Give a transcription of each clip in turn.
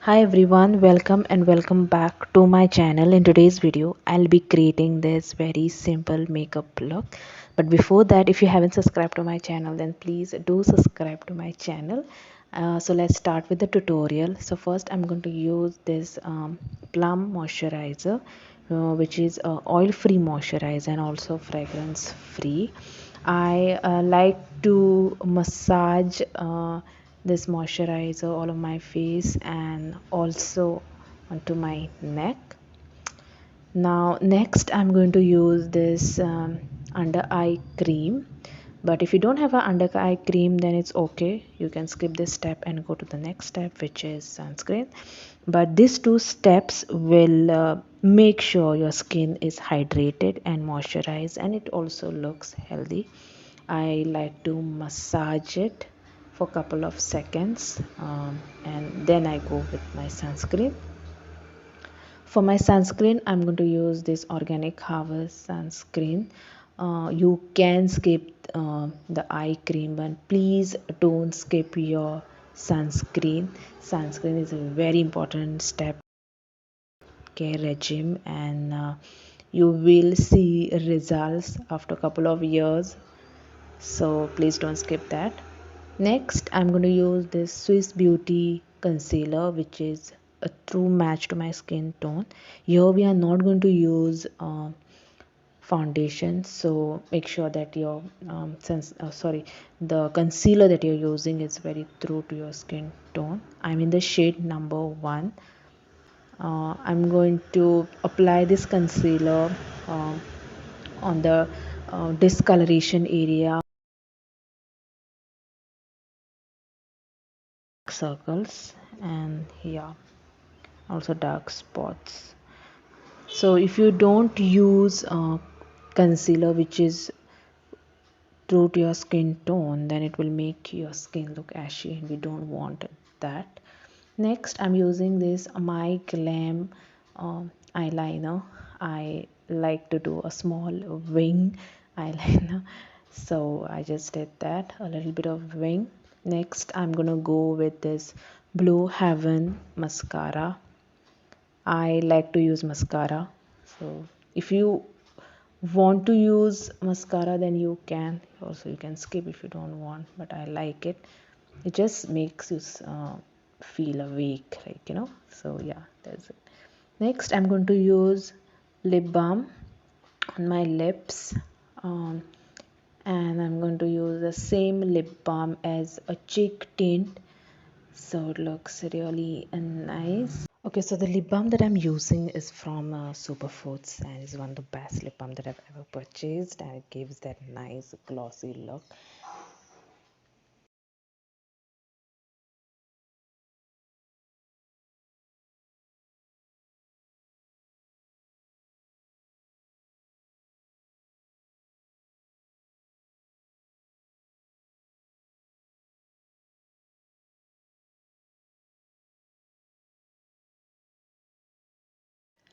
Hi everyone, welcome back to my channel. In today's video I'll be creating this very simple makeup look, but before that, if you haven't subscribed to my channel, then please do subscribe to my channel. So let's start with the tutorial. So first I'm going to use this Plum Moisturizer, which is a oil free moisturizer and also fragrance free. I like to massage this moisturizer all of my face and also onto my neck. Now next I'm going to use this under eye cream, but if you don't have an under eye cream, then it's okay, you can skip this step and go to the next step, which is sunscreen. But these two steps will make sure your skin is hydrated and moisturized, and it also looks healthy. I like to massage it for a couple of seconds, and then I go with my sunscreen. For my sunscreen, I'm going to use this Organic Harvest sunscreen. You can skip the eye cream, but please don't skip your sunscreen. Sunscreen is a very important step care regime, and you will see results after a couple of years, so please don't skip that. Next I'm going to use this Swiss Beauty concealer, which is a true match to my skin tone. Here we are not going to use foundation, so make sure that your the concealer that you're using is very true to your skin tone. I'm in the shade number 1. I'm going to apply this concealer uh, on the discoloration area, circles, and yeah, also dark spots. So if you don't use concealer which is true to your skin tone, then it will make your skin look ashy, and we don't want that. Next I'm using this Myglam eyeliner. I like to do a small wing eyeliner, so I just did that, a little bit of wing. Next I'm gonna go with this Blue Heaven mascara. I like to use mascara, so if you want to use mascara, then you can also, you can skip if you don't want, but I like it. It just makes you feel awake, like, so yeah, that's it. Next I'm going to use lip balm on my lips, um, and I'm going to use the same lip balm as a cheek tint, so it looks really nice. Okay, so the lip balm that I'm using is from Superfoods, and is one of the best lip balm that I've ever purchased, and it gives that nice glossy look.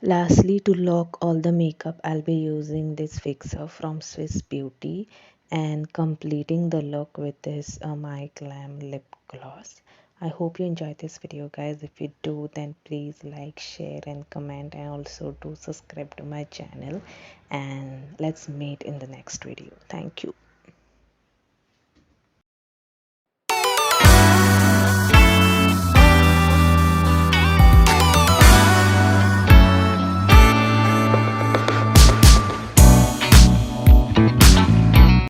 Lastly, to lock all the makeup, I'll be using this fixer from Swiss Beauty and completing the look with this My Glam lip gloss. I hope you enjoyed this video, guys. If you do, then please like, share and comment, and also do subscribe to my channel, and let's meet in the next video. Thank you.